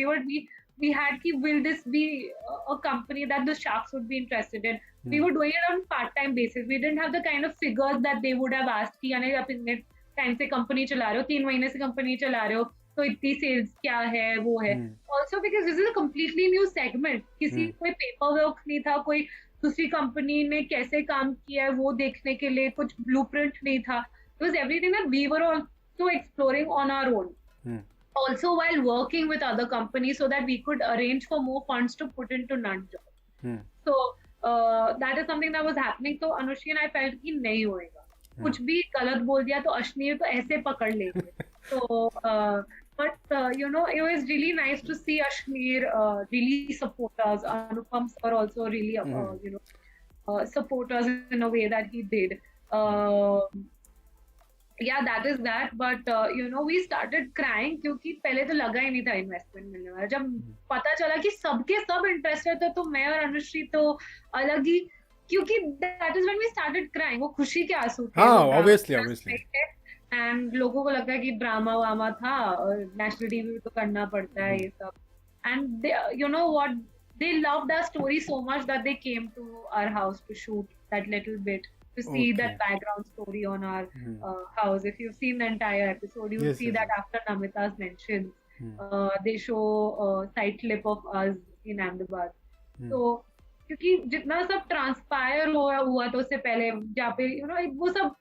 [SPEAKER 2] we had ki will this be a company that the sharks would be interested in. We were doing it on part-time basis. We didn't have the kind of figures that they would have asked कि यानी आप इतने time से company चला रहे हो, 3 महीने से कंपनी चला रहे हो, तो इतनी सेल्स क्या है वो है. Also because this is a completely new segment. किसी कोई पेपर वर्क नहीं था, कोई दूसरी कंपनी ने कैसे काम किया है वो देखने के लिए कुछ ब्लूप्रिंट नहीं था. It was everything that we were also exploring on our own. Also while working with other companies so that we could arrange for more funds to put into NUUTJOB. So that is something that was happening. So Anushri and I felt कि नहीं होएगा, कुछ भी गलत बोल दिया तो अश्नीर तो ऐसे पकड़ लेंगे. So but it was really nice to see Ashneer really support us. Anupam sir also really support us in a way that he did. Yeah, that is that. But we started crying क्योंकि पहले तो लगा ही नहीं था investment मिलने वाला. जब पता चला कि सबके सब इंटरेस्टेड थे तो मैं और अनुश्री तो अलग ही, क्योंकि that is when we started crying. वो खुशी के आंसू थे.
[SPEAKER 1] हाँ, obviously.
[SPEAKER 2] एंड लोगों को लगता है कि ड्रामा वामा था और नेशनल टीवी तो करना पड़ता है ये सब. And you know what, they loved our story so much that they came to our house to shoot that little bit, to see that background story on our house. If you've seen the entire episode, you'll
[SPEAKER 1] Yes,
[SPEAKER 2] see
[SPEAKER 1] yes,
[SPEAKER 2] that
[SPEAKER 1] yes.
[SPEAKER 2] after Namita's mentions, they show a side clip of us in Ahmedabad. So क्योंकि जितना सब transpire हुआ तो उससे पहले जहाँ पे वो सब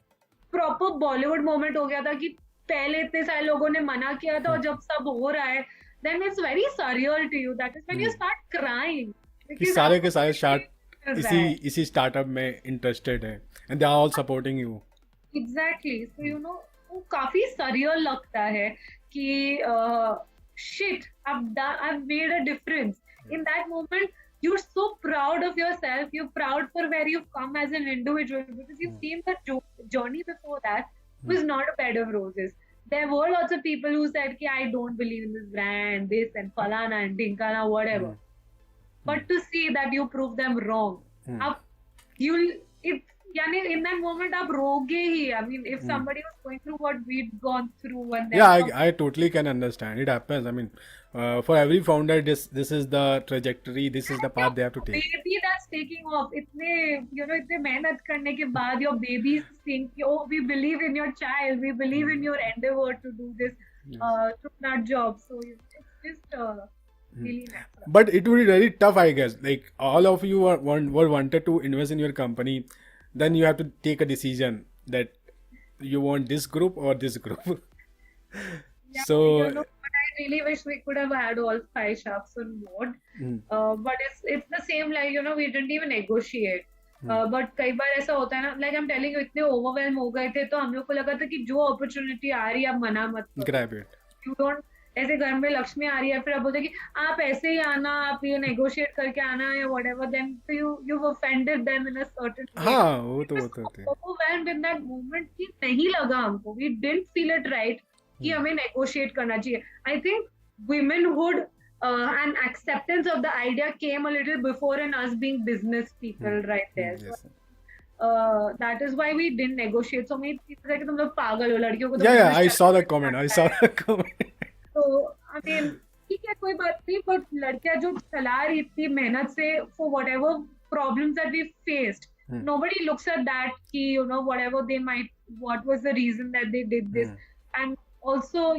[SPEAKER 2] प्रॉपर बॉलीवुड मोमेंट हो गया था कि पहले इतने सारे लोगों ने मना किया था और जब सब हो रहा है then it's very surreal to you. That is when you start crying.
[SPEAKER 1] कि
[SPEAKER 2] Because
[SPEAKER 1] सारे के
[SPEAKER 2] आपको
[SPEAKER 1] सारे
[SPEAKER 2] कुछ
[SPEAKER 1] स्टार्ट
[SPEAKER 2] नहीं मिल रहा है.
[SPEAKER 1] इसी स्टार्टअप में इंटरेस्टेड है and they are all supporting you.
[SPEAKER 2] Exactly. So वो काफी surreal लगता है कि shit, I've made a difference. In that moment, you're so proud of yourself. You're proud for where you've come as an individual because you've seen the journey before that was not a bed of roses. There were lots of people who said कि I don't believe in this brand, this and falana and dinkana, whatever. But to see that you prove them wrong, यानी in that moment आप रोगे ही. I mean, if somebody was going through what we'd gone through and then
[SPEAKER 1] Yeah, I totally can understand. It happens. I mean, for every founder, this is the trajectory. This is the path they have to take.
[SPEAKER 2] baby that's taking off, इतने मेहनत करने के बाद your baby is saying oh, we believe in your child, we believe in your endeavor to do this to that job. So it's just really nice.
[SPEAKER 1] But it would be very tough, I guess. Like all of you were wanted to invest in your company, then you have to take a decision that you want this group or this group.
[SPEAKER 2] Yeah,
[SPEAKER 1] So
[SPEAKER 2] but I really wish we could have had all 5 sharks on board. But it's the same, like we didn't even negotiate. But कई बार ऐसा होता है ना, like I'm telling you, इतने overwhelmed हो गए थे तो हम लोग को लगा था कि जो opportunity आ रही है आप मना मत करो.
[SPEAKER 1] grab it.
[SPEAKER 2] You don't, ऐसे घर में लक्ष्मी आ रही है फिर आप बोलते कि आप ऐसे ही आना, आप ये नेगोशिएट करके आना या whatever, then you've offended them in a certain way.
[SPEAKER 1] हाँ, वो तो होते.
[SPEAKER 2] Overwhelmed in that moment कि नहीं लगा हमको, we didn't feel it right कि हमें नेगोशिएट करना चाहिए. I think womenhood and acceptance of the idea came a little before in us being business people right there. So
[SPEAKER 1] Yes.
[SPEAKER 2] that is why we didn't negotiate. So many people say कि तुम लोग पागल हो, लड़कियों को तो
[SPEAKER 1] Yeah, yeah.
[SPEAKER 2] business
[SPEAKER 1] I saw the
[SPEAKER 2] करना
[SPEAKER 1] comment. I
[SPEAKER 2] आता
[SPEAKER 1] saw
[SPEAKER 2] है.
[SPEAKER 1] the comment.
[SPEAKER 2] तो I mean ठीक है कोई बात नहीं, but लड़कियां जो चला रही थी मेहनत से for whatever problems that we faced, nobody looks at that कि whatever they might, what was the reason that they did this, and also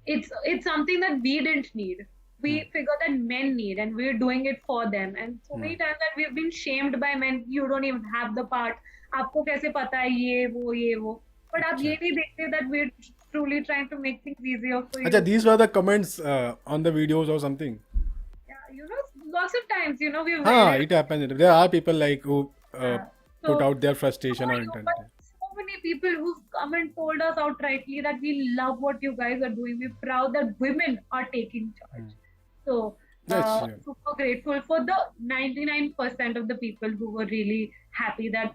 [SPEAKER 2] it's something that we didn't need. We figure that men need, and we're doing it for them. And so many times that we've been shamed by men. You don't even have the part. आपको कैसे पता है ये वो. But आप ये नहीं देखते that we're truly trying to make things easier for you.
[SPEAKER 1] Acha, these were the comments on the videos or something.
[SPEAKER 2] Yeah, lots of times, we've
[SPEAKER 1] Haan, it happens. There are people like who put
[SPEAKER 2] So,
[SPEAKER 1] out their frustration
[SPEAKER 2] I
[SPEAKER 1] on
[SPEAKER 2] know,
[SPEAKER 1] internet.
[SPEAKER 2] but so many people who've come and told us outrightly that we love what you guys are doing. We're proud that women are taking charge. So,
[SPEAKER 1] That's true.
[SPEAKER 2] super grateful for the 99% of the people who were really happy that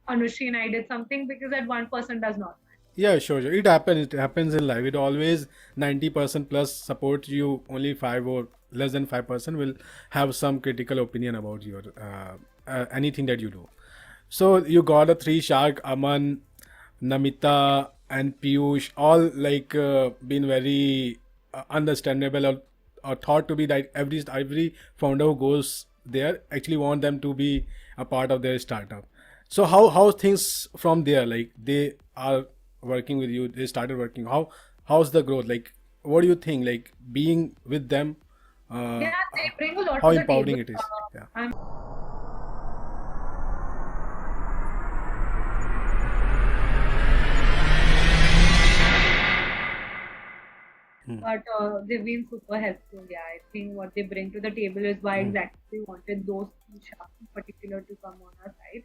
[SPEAKER 2] Anushri and I did something, because that 1% does not.
[SPEAKER 1] Yeah, sure. It happens. It happens in life. It always 90% plus supports you. Only 5 or less than 5% will have some critical opinion about your anything that you do. So you got a 3 shark, Aman, Namita, and Piyush, all like been very understandable or thought to be that every founder who goes there actually want them to be a part of their startup. So how things from there, like they are working with you, they started working. How's the growth? Like what do you think? Like being with them,
[SPEAKER 2] Yeah, they bring a lot
[SPEAKER 1] how
[SPEAKER 2] to the
[SPEAKER 1] empowering
[SPEAKER 2] table.
[SPEAKER 1] it is. Yeah.
[SPEAKER 2] I'm But they've been super helpful. Yeah, I think what they bring to the table is why exactly we wanted those two sharks in particular to come on our side.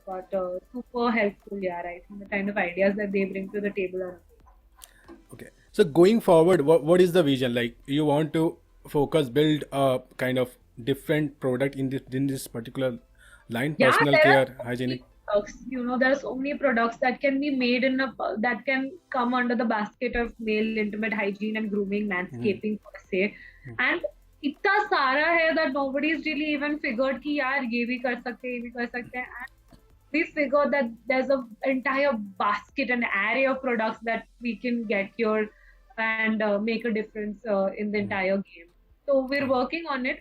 [SPEAKER 2] But super helpful. Yeah, I think the kind of ideas that they bring to the table are amazing.
[SPEAKER 1] Okay. So going forward, what is the vision? Like you want to build a kind of different product in this particular line,
[SPEAKER 2] Yeah,
[SPEAKER 1] personal
[SPEAKER 2] there are
[SPEAKER 1] care,
[SPEAKER 2] so
[SPEAKER 1] hygienic.
[SPEAKER 2] many products. There are so many products that can be made that can come under the basket of male intimate hygiene and grooming, manscaping per se. And इतना सारा है that nobody's really even figured कि यार ये भी कर सकते हैं, ये भी कर सकते हैं. And we figured that there's an entire basket, an array of products that we can get here and make a difference in the entire game. So we're working on it.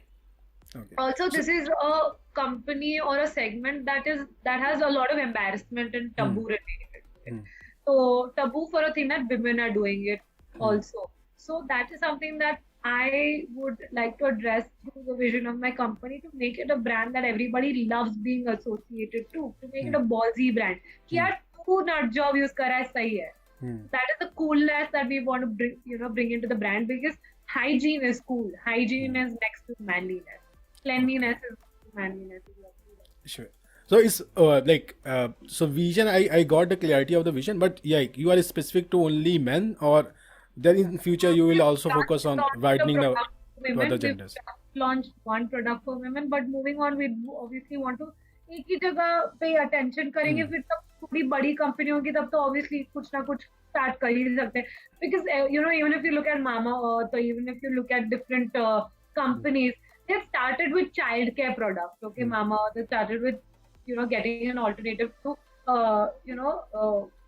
[SPEAKER 1] Okay.
[SPEAKER 2] Also, this is a company or a segment that has a lot of embarrassment and taboo related to it. So taboo for a thing that women are doing it also. So that is something that I would like to address through the vision of my company, to make it a brand that everybody loves being associated to make it a ballsy brand. कि यार तू NUUTJOB use करा है सही है. That is the coolness that we want to bring into the brand, because hygiene is cool. Hygiene is next to manliness. Cleanliness is manliness.
[SPEAKER 1] Sure. So it's so vision. I got the clarity of the vision, but yeah, you are specific to only men, or then in future you will also focus on widening the to other genders.
[SPEAKER 2] Launched one product for women, but moving on, we obviously want to एक ही जगह पे attention करेंगे. फिर तब थोड़ी बड़ी company होगी, तब तो obviously कुछ ना कुछ start कर ही सकते हैं. Because even if you look at Mama Earth, or even if you look at different companies, they've started with childcare products. Okay, Mama Earth started with getting an alternative to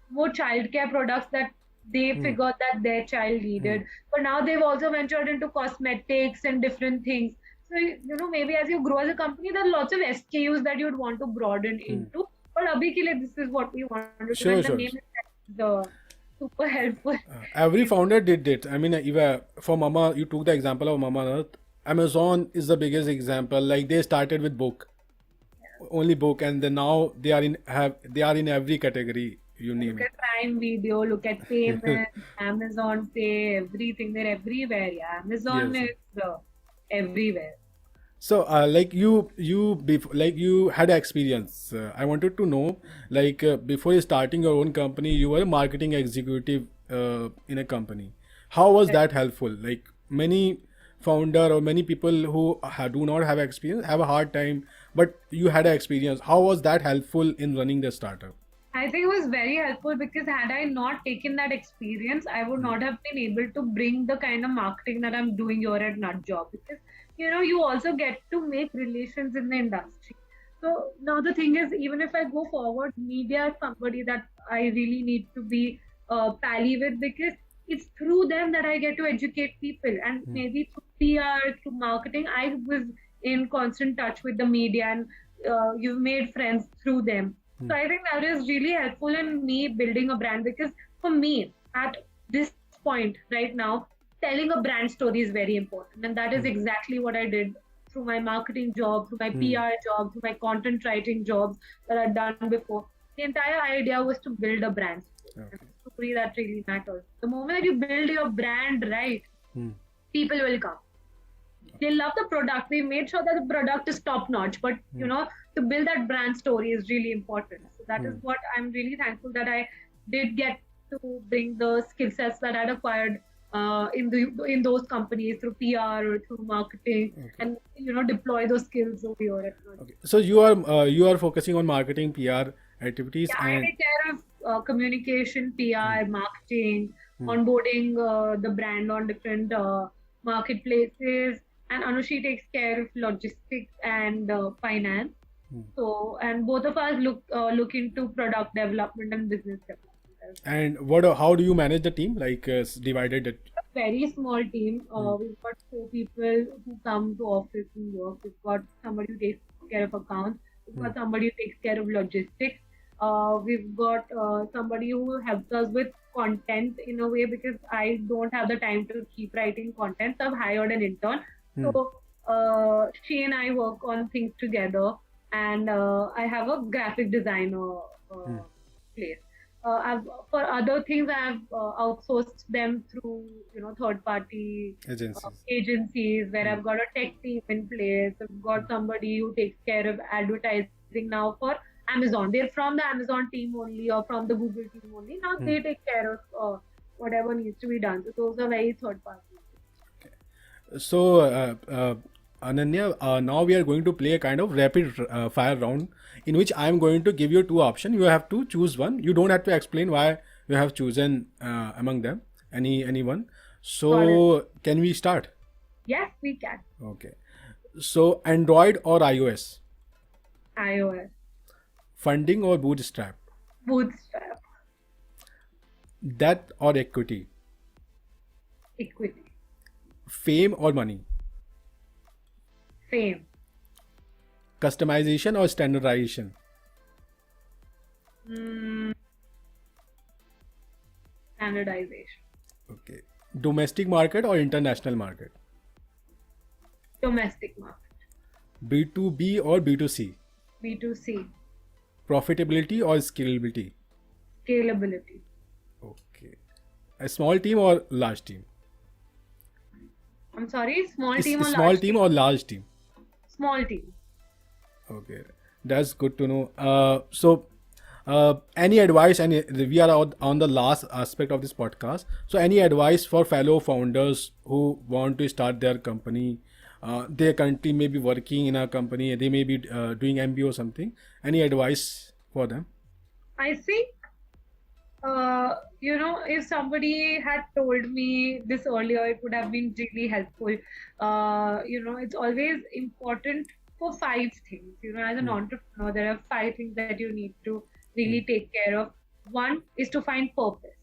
[SPEAKER 2] more childcare products that they figured that their child needed. But now they've also ventured into cosmetics and different things. So maybe as you grow as a company, there are lots of SKUs that you'd want to broaden into. But abhi ke liye, this is what we want to do.
[SPEAKER 1] Sure,
[SPEAKER 2] And
[SPEAKER 1] sure.
[SPEAKER 2] the name is super helpful.
[SPEAKER 1] Every founder did it. I mean, even for Mama, you took the example of Mama Earth. Amazon is the biggest example. Like they started with book, only book, and then now they are in every category. You name
[SPEAKER 2] Look
[SPEAKER 1] it.
[SPEAKER 2] at Prime Video, look at payment, Amazon Pay, everything. They're everywhere. Yeah, Amazon
[SPEAKER 1] Yes.
[SPEAKER 2] is everywhere.
[SPEAKER 1] So, like you had experience. I wanted to know, like before starting your own company, you were a marketing executive in a company. How was that helpful? Like many founder or many people who do not have experience have a hard time, but you had an experience. How was that helpful in running the startup?
[SPEAKER 2] I think it was very helpful because had I not taken that experience, I would
[SPEAKER 1] Hmm.
[SPEAKER 2] not have been able to bring the kind of marketing that I'm doing here at NUUTJOB, because you also get to make relations in the industry. So now the thing is, even if I go forward, media is somebody that I really need to be pally with, because it's through them that I get to educate people, and
[SPEAKER 1] Hmm.
[SPEAKER 2] maybe through PR, through marketing, I was in constant touch with the media, and you've made friends through them.
[SPEAKER 1] Hmm.
[SPEAKER 2] So I think that is really helpful in me building a brand, because for me at this point right now, telling a brand story is very important. And that is
[SPEAKER 1] Hmm.
[SPEAKER 2] exactly what I did through my marketing job, through my
[SPEAKER 1] Hmm.
[SPEAKER 2] PR job, through my content writing jobs that I've done before. The entire idea was to build a brand story, and
[SPEAKER 1] Okay.
[SPEAKER 2] a story that really matters. The moment that you build your brand right,
[SPEAKER 1] Hmm.
[SPEAKER 2] people will come. They love the product. We made sure that the product is top notch, but
[SPEAKER 1] Hmm.
[SPEAKER 2] to build that brand story is really important. So that is
[SPEAKER 1] Hmm.
[SPEAKER 2] what I'm really thankful that I did get to bring the skill sets that I'd acquired in those companies through PR or through marketing,
[SPEAKER 1] Okay.
[SPEAKER 2] and deploy those skills over here at Nudge.
[SPEAKER 1] Okay. So you are focusing on marketing, PR activities,
[SPEAKER 2] Yeah, I
[SPEAKER 1] and
[SPEAKER 2] take care of communication,
[SPEAKER 1] hmm.
[SPEAKER 2] PR, marketing,
[SPEAKER 1] Hmm.
[SPEAKER 2] onboarding the brand on different marketplaces, and Anushi takes care of logistics and finance.
[SPEAKER 1] Hmm.
[SPEAKER 2] So, and both of us look into product development and business development as well.
[SPEAKER 1] And what? How do you manage the team? Like divided it.
[SPEAKER 2] Very small team.
[SPEAKER 1] Hmm.
[SPEAKER 2] We've got 4 people who come to office and work. We've got somebody who takes care of accounts. We've
[SPEAKER 1] Hmm.
[SPEAKER 2] got somebody who takes care of logistics. We've got somebody who helps us with content in a way, because I don't have the time to keep writing content. So I've hired an intern.
[SPEAKER 1] Hmm.
[SPEAKER 2] So she and I work on things together, and I have a graphic designer
[SPEAKER 1] Hmm.
[SPEAKER 2] place. For other things, I've outsourced them through third party
[SPEAKER 1] Agencies.
[SPEAKER 2] agencies, where
[SPEAKER 1] Hmm.
[SPEAKER 2] I've got a tech team in place. I've got somebody who takes care of advertising now for Amazon. They're from the Amazon team only, or from the Google team only. Now
[SPEAKER 1] Hmm.
[SPEAKER 2] they take care of whatever needs to be done. So those are very third party.
[SPEAKER 1] So, Ananya, now we are going to play a kind of rapid fire round in which I am going to give you two options. You have to choose one. You don't have to explain why you have chosen among them, anyone.
[SPEAKER 2] Got it.
[SPEAKER 1] So, can we start?
[SPEAKER 2] Yes, we can.
[SPEAKER 1] Okay. So, Android or iOS?
[SPEAKER 2] iOS,
[SPEAKER 1] Funding or bootstrap?
[SPEAKER 2] bootstrap,
[SPEAKER 1] Debt or equity?
[SPEAKER 2] equity,
[SPEAKER 1] Fame or money?
[SPEAKER 2] fame,
[SPEAKER 1] Customization or standardization?
[SPEAKER 2] mm, standardization,
[SPEAKER 1] Okay. Domestic market or international market?
[SPEAKER 2] domestic market,
[SPEAKER 1] B2B or B2C?
[SPEAKER 2] B2C,
[SPEAKER 1] Profitability or scalability?
[SPEAKER 2] scalability.
[SPEAKER 1] Okay. A small team or large team?
[SPEAKER 2] I'm sorry, small
[SPEAKER 1] Is
[SPEAKER 2] team
[SPEAKER 1] a
[SPEAKER 2] or
[SPEAKER 1] small
[SPEAKER 2] large
[SPEAKER 1] team
[SPEAKER 2] team?
[SPEAKER 1] or large team?
[SPEAKER 2] Small team.
[SPEAKER 1] Okay, that's good to know. Any advice? And we are on the last aspect of this podcast. So, any advice for fellow founders who want to start their company? They currently may be working in a company. They may be doing MBA or something. Any advice for them?
[SPEAKER 2] I think, if somebody had told me this earlier, it would have been really helpful. It's always important for 5 things. As an
[SPEAKER 1] Hmm.
[SPEAKER 2] entrepreneur, there are 5 things that you need to
[SPEAKER 1] Hmm.
[SPEAKER 2] really take care of. One is to find purpose.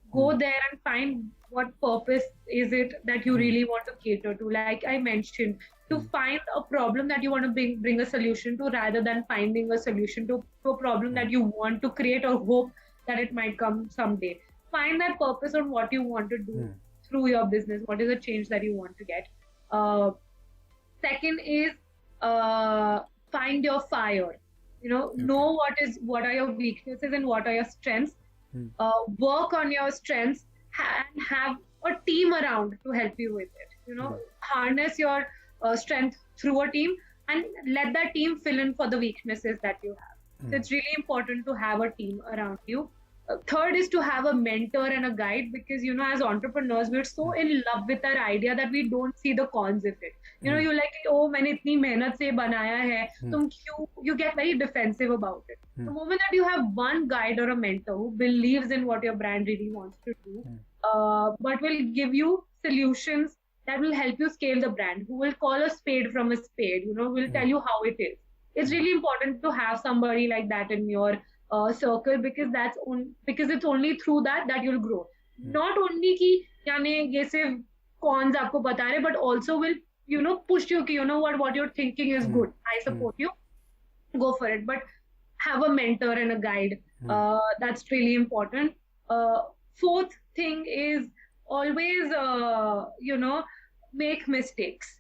[SPEAKER 1] Hmm.
[SPEAKER 2] Go there and find what purpose is it that you
[SPEAKER 1] Hmm.
[SPEAKER 2] really want to cater to. Like I mentioned, to
[SPEAKER 1] Hmm.
[SPEAKER 2] find a problem that you want to bring a solution to, rather than finding a solution to a problem
[SPEAKER 1] Hmm.
[SPEAKER 2] that you want to create or hope that it might come someday. Find that purpose on what you want to do
[SPEAKER 1] Hmm.
[SPEAKER 2] through your business. What is the change that you want to get? Uh, Second is uh, find your fire.
[SPEAKER 1] Okay.
[SPEAKER 2] Know what are your weaknesses and what are your strengths.
[SPEAKER 1] Hmm.
[SPEAKER 2] Work on your strengths, and have a team around to help you with it.
[SPEAKER 1] Hmm.
[SPEAKER 2] Harness your strength through a team, and let that team fill in for the weaknesses that you have. So
[SPEAKER 1] Hmm.
[SPEAKER 2] it's really important to have a team around you. Third is to have a mentor and a guide, because as entrepreneurs we're so in love with our idea that we don't see the cons of it.
[SPEAKER 1] Hmm.
[SPEAKER 2] You're like, oh, मैंने इतनी मेहनत से बनाया है,
[SPEAKER 1] Hmm.
[SPEAKER 2] तुम क्यों, you get very defensive about it.
[SPEAKER 1] Hmm.
[SPEAKER 2] The moment that you have one guide or a mentor who believes in what your brand really wants to do,
[SPEAKER 1] Hmm.
[SPEAKER 2] but will give you solutions that will help you scale the brand, who will call a spade from a spade, will tell you how it is. It's really important to have somebody like that in your circle, because because it's only through that you'll grow. Not only कि यानी ये सिर्फ cons आपको बता रहे, but also will push you कि what you're thinking is good. I support you. Go for it. But have a mentor and a guide. That's really important. Fourth thing is always make mistakes.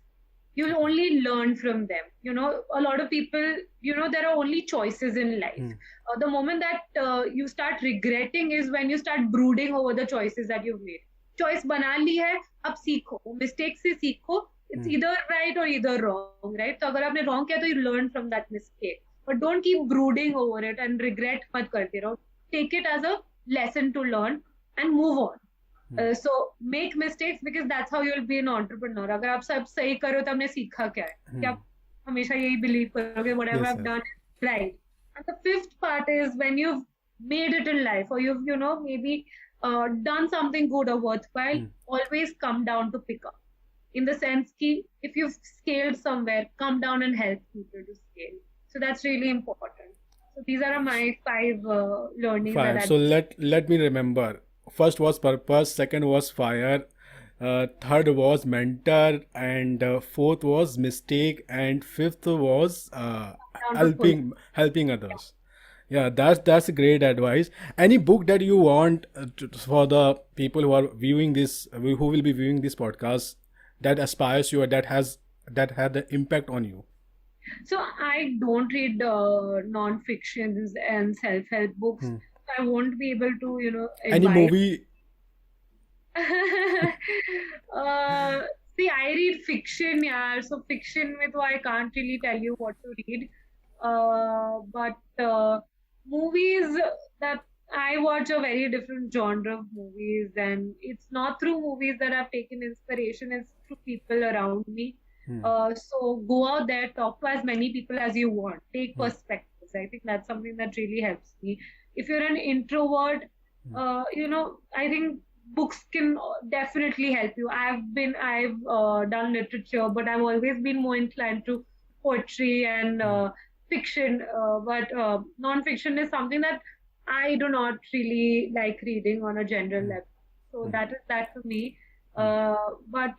[SPEAKER 2] You'll only learn from them. A lot of people, there are only choices in life. The moment that you start regretting is when you start brooding over the choices that you've made. Choice बना ली है, अब सीखो, mistake से सीखो. It's either right or either wrong, right? तो अगर आपने wrong किया तो you learn from that mistake. But don't keep brooding over it and regret मत करते रहो. Take it as a lesson to learn and move on. So make mistakes, because that's how you'll be an entrepreneur. अगर आप सब सही करो तो हमने सीखा क्या है? कि आप हमेशा यही believe करोगे whatever
[SPEAKER 1] Yes,
[SPEAKER 2] I've
[SPEAKER 1] sir.
[SPEAKER 2] done is right. And the fifth part is when you've made it in life, or you've maybe done something good or worthwhile, always come down to pick up. In the sense कि if you've scaled somewhere, come down and help people to scale. So that's really important. So these are my 5 learnings that
[SPEAKER 1] Fire.
[SPEAKER 2] I.
[SPEAKER 1] So let me remember. First was purpose. Second was fire. Third was mentor, and fourth was mistake, and fifth was
[SPEAKER 2] Down to pull.
[SPEAKER 1] helping others. Yeah, that's great advice. Any book that you want for the people who are viewing this, who will be viewing this podcast, that aspires you or that had the impact on you?
[SPEAKER 2] So I don't read non-fictions and self-help books. I won't be able to,
[SPEAKER 1] Any
[SPEAKER 2] advise.
[SPEAKER 1] movie?
[SPEAKER 2] See, I read fiction, yeah. So fiction में तो I can't really tell you what to read. But movies, that I watch a very different genre of movies, and it's not through movies that I've taken inspiration, it's through people around me. So go out there, talk to as many people as you want, take perspectives. I think that's something that really helps me. If you're an introvert, I think books can definitely help you. I've done literature, but I've always been more inclined to poetry and fiction. But non-fiction is something that I do not really like reading on a general level. So that is that for me. But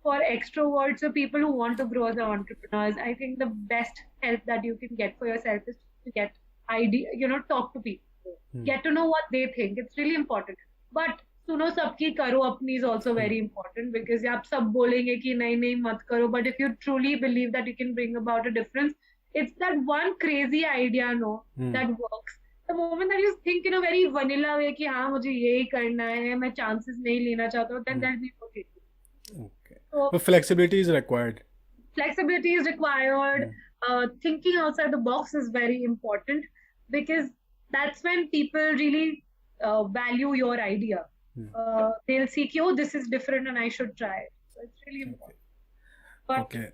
[SPEAKER 2] for extroverts or people who want to grow as entrepreneurs, I think the best help that you can get for yourself is to get idea, talk to people, get to know what they think. It's really important. But सुनो सबकी करो अपनी is also very important, because आप सब बोलेंगे कि नहीं नहीं मत करो, but if you truly believe that you can bring about a difference, it's that one crazy idea that works. The moment that you think in a very vanilla way कि हाँ मुझे यही करना है, मैं chances नहीं लेना चाहता हूँ, then that'll be okay.
[SPEAKER 1] Okay.
[SPEAKER 2] So
[SPEAKER 1] But flexibility is required.
[SPEAKER 2] flexibility is required. Thinking outside the box is very important, because that's when people really value your idea. They'll see, oh, this is different and I should try it. So it's really important. But
[SPEAKER 1] Okay.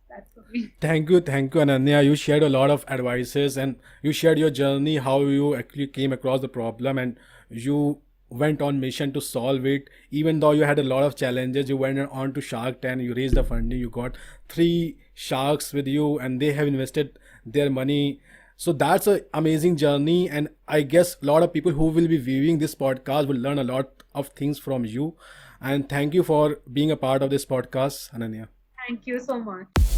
[SPEAKER 2] that's for me.
[SPEAKER 1] Thank you, Ananya. You shared a lot of advices and you shared your journey, how you actually came across the problem and you went on mission to solve it. Even though you had a lot of challenges, you went on to Shark Tank, you raised the funding, you got 3 sharks with you and they have invested their money. So that's an amazing journey, and I guess a lot of people who will be viewing this podcast will learn a lot of things from you. And thank you for being a part of this podcast, Ananya.
[SPEAKER 2] Thank you so much.